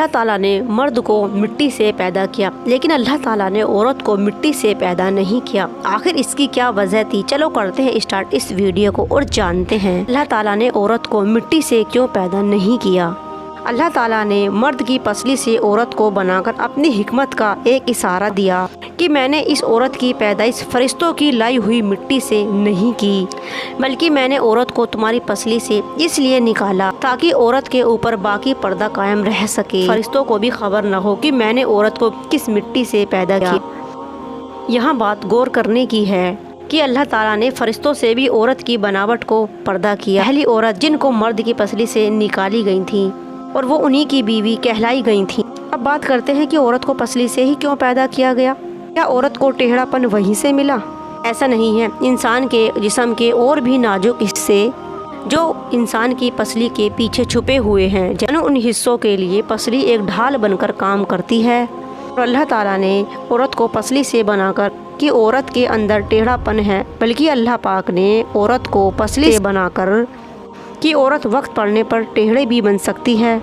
اللہ تعالیٰ نے مرد کو مٹی سے پیدا کیا، لیکن اللہ تعالیٰ نے عورت کو مٹی سے پیدا نہیں کیا۔ آخر اس کی کیا وجہ تھی؟ چلو کرتے ہیں اسٹارٹ اس ویڈیو کو اور جانتے ہیں اللہ تعالیٰ نے عورت کو مٹی سے کیوں پیدا نہیں کیا۔ اللہ تعالیٰ نے مرد کی پسلی سے عورت کو بنا کر اپنی حکمت کا ایک اشارہ دیا کہ میں نے اس عورت کی پیدائش فرشتوں کی لائی ہوئی مٹی سے نہیں کی، بلکہ میں نے عورت کو تمہاری پسلی سے اس لیے نکالا تاکہ عورت کے اوپر باقی پردہ قائم رہ سکے، فرشتوں کو بھی خبر نہ ہو کہ میں نے عورت کو کس مٹی سے پیدا کیا۔ یہاں بات غور کرنے کی ہے کہ اللہ تعالیٰ نے فرشتوں سے بھی عورت کی بناوٹ کو پردہ کیا۔ پہلی عورت جن کو مرد کی پسلی سے نکالی گئی تھی اور وہ انہی کی بیوی کہلائی گئی تھی۔ اب بات کرتے ہیں کہ عورت کو پسلی سے ہی کیوں پیدا کیا گیا؟ کیا عورت کو ٹیڑھا پن وہیں سے ملا؟ ایسا نہیں ہے، انسان کے جسم کے اور بھی نازک حصے جو انسان کی پسلی کے پیچھے چھپے ہوئے ہیں، ان حصوں کے لیے پسلی ایک ڈھال بن کر کام کرتی ہے، اور اللہ تعالیٰ نے عورت کو پسلی سے بنا کر کہ عورت کے اندر ٹیڑھا پن ہے، بلکہ اللہ پاک نے عورت کو پسلی سے بنا کر کہ عورت وقت پڑنے پر ٹیڑھے بھی بن سکتی ہے،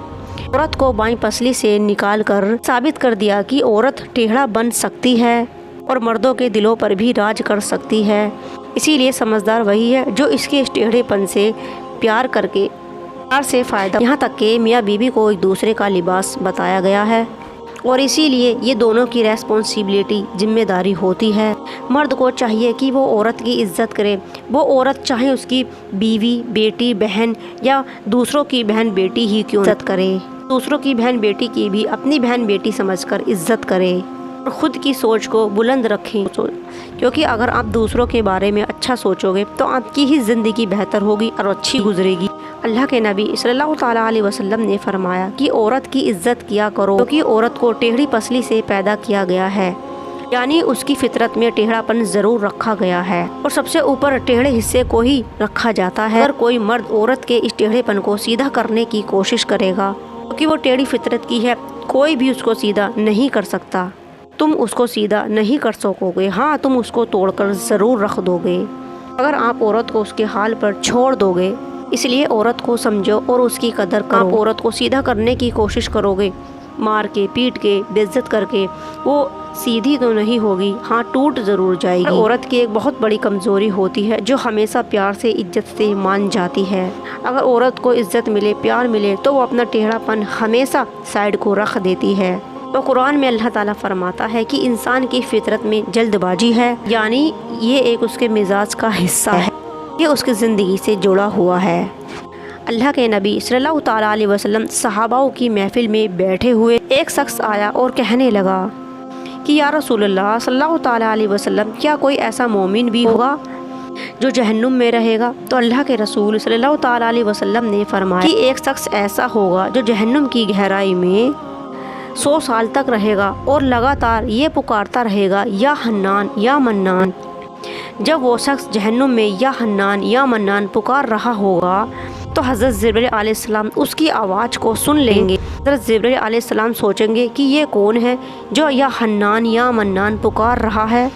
عورت کو بائیں پسلی سے نکال کر ثابت کر دیا کہ عورت ٹیڑھا بن سکتی ہے اور مردوں کے دلوں پر بھی راج کر سکتی ہے۔ اسی لیے سمجھدار وہی ہے جو اس کے ٹیڑھے پن سے پیار کر کے پیار سے فائدہ، یہاں تک کہ میاں بیوی کو ایک دوسرے کا لباس بتایا گیا ہے، اور اسی لیے یہ دونوں کی ریسپانسبلٹی ذمہ داری ہوتی ہے۔ مرد کو چاہیے کہ وہ عورت کی عزت کرے، وہ عورت چاہے اس کی بیوی، بیٹی، بہن یا دوسروں کی بہن بیٹی ہی کیوں عزت کرے، دوسروں کی بہن بیٹی کی بھی اپنی بہن بیٹی سمجھ کر عزت کرے، اور خود کی سوچ کو بلند رکھیں، کیونکہ اگر آپ دوسروں کے بارے میں اچھا سوچو گے تو آپ کی ہی زندگی بہتر ہوگی اور اچھی گزرے گی۔ اللہ کے نبی صلی اللہ تعالیٰ علیہ وسلم نے فرمایا کہ عورت کی عزت کیا کرو، کیونکہ عورت کو ٹیڑھی پسلی سے پیدا کیا گیا ہے، یعنی اس کی فطرت میں ٹیڑھا پن ضرور رکھا گیا ہے، اور سب سے اوپر ٹیڑھے حصے کو ہی رکھا جاتا ہے۔ اگر کوئی مرد عورت کے اس ٹیڑھے پن کو سیدھا کرنے کی کوشش کرے گا، کیونکہ وہ ٹیڑھی فطرت کی ہے، کوئی بھی اس کو سیدھا نہیں کر سکتا، تم اس کو سیدھا نہیں کر سکو گے، ہاں تم اس کو توڑ کر ضرور رکھ دو گے اگر آپ عورت کو اس کے حال پر چھوڑ دو گے۔ اس لیے عورت کو سمجھو اور اس کی قدر کرو۔ آپ عورت کو سیدھا کرنے کی کوشش کرو گے، مار کے، پیٹ کے، بے عزت کر کے، وہ سیدھی تو نہیں ہوگی، ہاں ٹوٹ ضرور جائے گی۔ عورت کی ایک بہت بڑی کمزوری ہوتی ہے جو ہمیشہ پیار سے، عزت سے مان جاتی ہے۔ اگر عورت کو عزت ملے، پیار ملے تو وہ اپنا ٹیڑھا پن ہمیشہ سائڈ کو رکھ دیتی ہے۔ تو قرآن میں اللہ تعالیٰ فرماتا ہے کہ انسان کی فطرت میں جلد بازی ہے، یعنی یہ ایک اس کے مزاج کا حصہ ہے، یہ اس کی زندگی سے جڑا ہوا ہے۔ اللہ کے نبی صلی اللہ تعالیٰ علیہ وسلم صحابہ کی محفل میں بیٹھے ہوئے ایک شخص آیا اور کہنے لگا کہ یا رسول اللہ صلی اللہ تعالیٰ علیہ وسلم، کیا کوئی ایسا مومن بھی ہوگا جو جہنم میں رہے گا؟ تو اللہ کے رسول صلی اللہ تعالیٰ علیہ وسلم نے فرمایا کہ ایک شخص ایسا ہوگا جو جہنم کی گہرائی میں 100 سال تک رہے گا اور لگاتار یہ پکارتا رہے گا یا حنان یا منان۔ جب وہ شخص جہنم میں یا حنان یا منان پکار رہا ہوگا تو حضرت جبرائیل علیہ السلام اس کی آواز کو سن لیں گے۔ حضرت جبرائیل علیہ السلام سوچیں گے کہ یہ کون ہے جو یا حنان یا منان پکار رہا ہے۔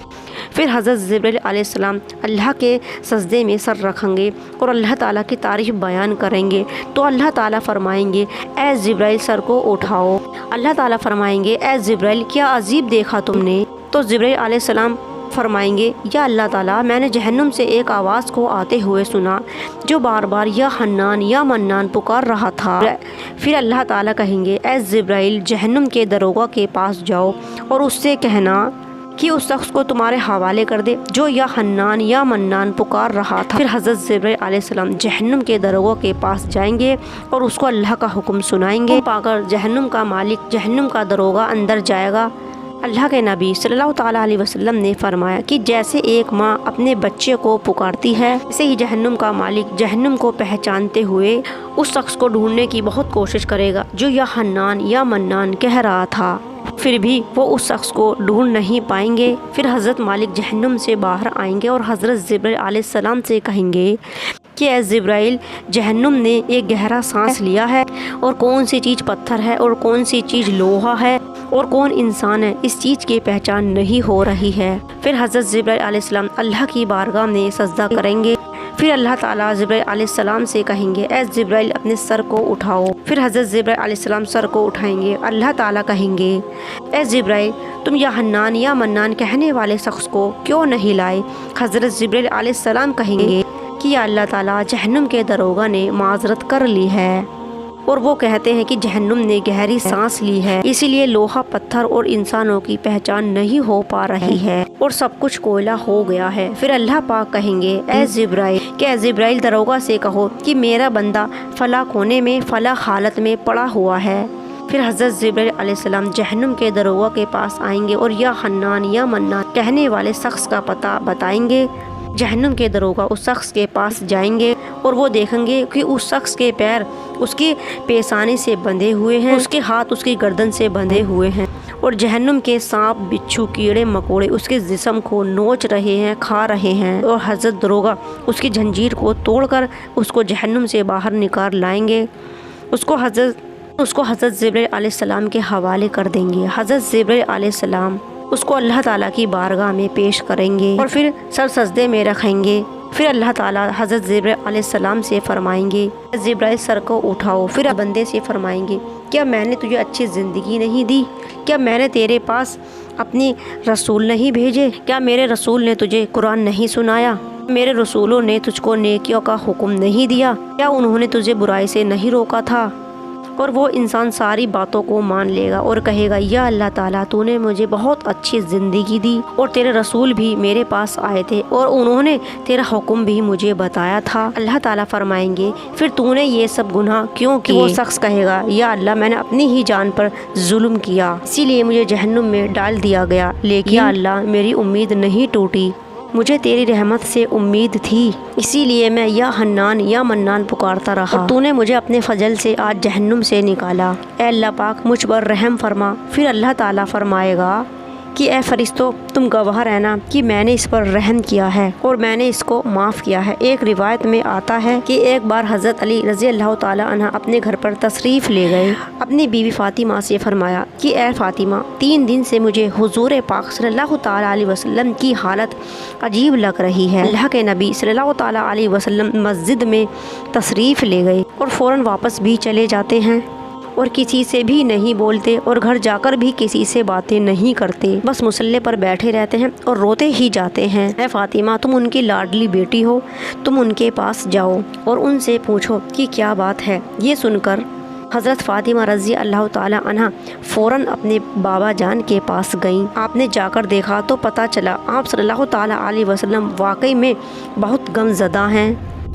پھر حضرت جبرائیل علیہ السلام اللہ کے سجدے میں سر رکھیں گے اور اللہ تعالیٰ کی تعریف بیان کریں گے، تو اللہ تعالیٰ فرمائیں گے اے جبرائیل سر کو اٹھاؤ۔ اللہ تعالیٰ فرمائیں گے اے جبرائیل کیا عجیب دیکھا تم نے؟ تو جبرائیل علیہ السلام فرمائیں گے یا اللہ تعالیٰ میں نے جہنم سے ایک آواز کو آتے ہوئے سنا جو بار بار یا حنان یا منان پکار رہا تھا۔ پھر اللہ تعالیٰ کہیں گے اے جبرائیل جہنم کے دروغہ کے پاس جاؤ اور اس سے کہنا کہ اس شخص کو تمہارے حوالے کر دے جو یا حنان یا منان پکار رہا تھا۔ پھر حضرت جبرائیل علیہ السلام جہنم کے دروغہ کے پاس جائیں گے اور اس کو اللہ کا حکم سنائیں گے، پا کر جہنم کا مالک، جہنم کا دروغہ اندر جائے گا۔ اللہ کے نبی صلی اللہ تعالیٰ علیہ وسلم نے فرمایا کہ جیسے ایک ماں اپنے بچے کو پکارتی ہے، ایسے ہی جہنم کا مالک جہنم کو پہچانتے ہوئے اس شخص کو ڈھونڈنے کی بہت کوشش کرے گا جو یا حنان یا منان کہہ رہا تھا، پھر بھی وہ اس شخص کو ڈھونڈ نہیں پائیں گے۔ پھر حضرت مالک جہنم سے باہر آئیں گے اور حضرت جبرائیل علیہ السلام سے کہیں گے کہ اے جبرائیل جہنم نے ایک گہرا سانس لیا ہے، اور کون سی چیز پتھر ہے اور کون سی چیز لوہا ہے اور کون انسان ہے اس چیز کی پہچان نہیں ہو رہی ہے۔ پھر حضرت جبرائیل علیہ السلام اللہ کی بارگاہ میں سجدہ کریں گے फिर अल्लाह ताला जिब्राइल अलैहिस्सलाम से कहेंगे ए जिब्राइल अपने सर को उठाओ। फिर हज़रत जिब्राइल अलैहिस्सलाम सर को उठाएंगे। अल्लाह ताला कहेंगे ए जिब्राइल तुम या हन्नान या मन्नान कहने वाले शख्स को क्यों नहीं लाए। हज़रत जिब्राइल अलैहिस्सलाम कहेंगे कि या अल्लाह ताला जहन्नुम के दरोगा ने माजरत कर ली है। और वो कहते हैं कि जहन्नुम ने गहरी सांस ली है, इसीलिए लोहा पत्थर और इंसानों की पहचान नहीं हो पा रही है और सब कुछ कोयला हो गया है। फिर अल्लाह पाक कहेंगे ए जिब्राइल दरोगा से कहो कि मेरा बंदा फला कोने में फला हालत में पड़ा हुआ है। फिर हज़रत जिब्राइल अलैहिस्सलाम जहन्नुम के दरोगा के पास आएंगे और या हन्नान या मन्नान कहने वाले शख्स का पता बताएंगे। जहन्नुम के दरोगा उस शख्स के पास जाएंगे और वो देखेंगे कि उस शख्स के पैर उसके पेशानी से बंधे हुए हैं, उसके हाथ उसकी गर्दन से बंधे हुए हैं और जहन्नुम के सांप बिच्छू कीड़े मकोड़े उसके जिस्म को नोच रहे हैं, खा रहे हैं। और हज़रत दरोगा उसकी जंजीर को तोड़कर उसको जहन्नुम से बाहर निकाल लाएंगे। उसको हज़रत जिब्राइल अलैहिस्सलाम के हवाले कर देंगे। हज़रत जिब्राइल अलैहिस्सलाम उसको अल्लाह ताला की बारगाह में पेश करेंगे और फिर सर सजदे में रखेंगे। फिर अल्लाह ताला हज़रत जिब्राइल अलैहिस्सलाम से फरमाएंगे जिब्राइल सर को उठाओ। फिर बंदे से फरमाएंगे क्या मैंने तुझे अच्छी ज़िंदगी नहीं दी? क्या मैंने तेरे पास अपनी रसूल नहीं भेजे? क्या मेरे रसूल ने तुझे कुरान नहीं सुनाया? मेरे रसूलों ने तुझको नेकियों का हुक्म नहीं दिया? क्या उन्होंने तुझे बुराई से नहीं रोका था? और वो इंसान सारी बातों को मान लेगा और कहेगा या अल्लाह ताला तूने मुझे बहुत अच्छी ज़िंदगी दी और तेरे रसूल भी मेरे पास आए थे और उन्होंने तेरा हुक्म भी मुझे बताया था। अल्लाह ताला फरमाएंगे फिर तूने ये सब गुनाह क्यों किए? वो शख्स कहेगा या अल्लाह मैंने अपनी ही जान पर जुल्म किया, इसीलिए मुझे जहन्नुम में डाल दिया गया, लेकिन या अल्लाह मेरी उम्मीद नहीं टूटी, मुझे तेरी रहमत से उम्मीद थी, इसीलिए मैं या हन्नान या मन्नान पुकारता रहा और तूने मुझे अपने फजल से आज जहन्नुम से निकाला। ए अल्लाह पाक मुझ पर रहम फरमा। फिर अल्लाह ताला फरमाएगा कि ए फरिश्तों तुम गवाह रहना कि मैंने इस पर रहम किया है और मैंने इसको माफ़ किया है। एक रिवायत में आता है कि एक बार हज़रत अली रज़ी अल्लाह ताला अन्हा अपने घर पर तशरीफ़ ले गए। अपनी बीवी फ़ातिमा से फरमाया कि ए फ़ातिमा 3 दिन से मुझे हुज़ूर पाक सल्लल्लाहु ताला अलैहि वसल्लम की हालत अजीब लग रही है। अल्लाह के नबी सल्लल्लाहु ताला अलैहि वसल्लम मस्जिद में तशरीफ़ ले गए और फ़ौरन वापस भी चले जाते हैं और किसी से भी नहीं बोलते और घर जाकर भी किसी से बातें नहीं करते, बस मुसल्ले पर बैठे रहते हैं और रोते ही जाते हैं। ऐ फ़ातिमा तुम उनकी लाडली बेटी हो, तुम उनके पास जाओ और उनसे पूछो कि क्या बात है। ये सुनकर हज़रत फ़ातिमा रज़ी अल्लाह ताला अन्हा फ़ौरन अपने बाबा जान के पास गईं। आपने जाकर देखा तो पता चला आप सल्लल्लाहु ताला अलैहि वसल्लम वाकई में बहुत गमज़दा हैं।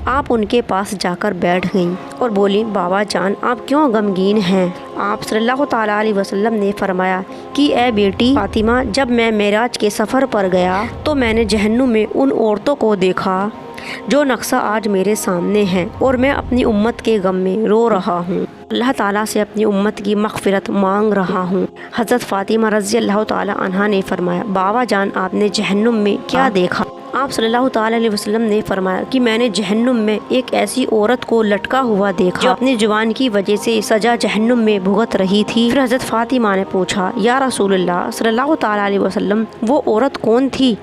आप उनके पास जाकर बैठ गईं और बोली बाबा जान आप क्यों गमगीन हैं? आप सल्लल्लाहु ताला अलैहि वसल्लम ने फरमाया कि ए बेटी फ़ातिमा जब मैं मेराज के सफ़र पर गया तो मैंने जहन्नुम में उन औरतों को देखा जो नक्शा आज मेरे सामने है और मैं अपनी उम्मत के गम में रो रहा हूँ, अल्लाह ताला से अपनी उम्मत की मग़फ़िरत मांग रहा हूँ। हज़रत फ़ातिमा रज़ी अल्लाह ताला अन्हा ने फरमाया बाबा जान आपने जहन्नुम में क्या देखा? आप सल्लल्लाहु ताला अलैहि वसल्लम ने फरमाया कि मैंने जहन्नुम में एक ऐसी औरत को लटका हुआ देखा जो अपनी जुबान की वजह से सजा जहन्नुम में भुगत रही थी। फिर हज़रत फ़ातिमा ने पूछा या रसूलुल्लाह सल्लल्लाहु ताला अलैहि वसल्लम वो औरत कौन थी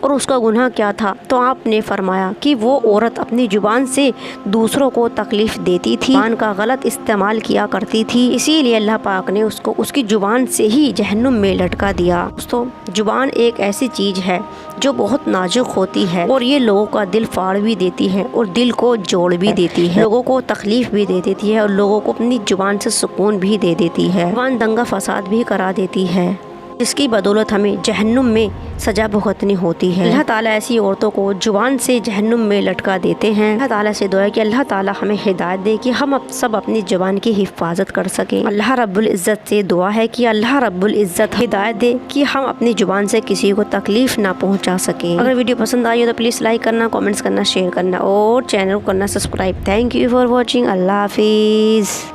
और उसका गुनाह क्या था? तो आपने फरमाया कि वो औरत अपनी जुबान से दूसरों को तकलीफ़ देती थी, जुबान का गलत इस्तेमाल किया करती थी, इसीलिए अल्लाह पाक ने उसको उसकी जुबान से ही जहन्नुम में लटका दिया। दोस्तों जुबान एक ऐसी चीज़ है जो बहुत नाजुक होती है और ये लोगों का दिल फाड़ भी देती है और दिल को जोड़ भी देती है, लोगों को तकलीफ़ भी दे देती है और लोगों को अपनी जुबान से सुकून भी दे देती है, जुबान दंगा फसाद भी करा देती है, जिसकी बदौलत हमें जहन्नुम में सजा भुगतनी होती है। अल्लाह ताला ऐसी औरतों को जुबान से जहन्नुम में लटका देते हैं। अल्लाह ताला से दुआ है कि अल्लाह ताला हमें हिदायत दे कि हम सब अपनी जुबान की हिफाजत कर सकें। अल्लाह रब्बुल इज़्ज़त से दुआ है कि अल्लाह रब्बुल इज़्ज़त हिदायत दे कि हम अपनी जुबान से किसी को तकलीफ़ ना पहुँचा सकें। अगर वीडियो पसंद आई हो तो प्लीज़ लाइक करना, कॉमेंट्स करना, शेयर करना और चैनल को करना subscribe. Thank you for watching. Allah हाफिज़।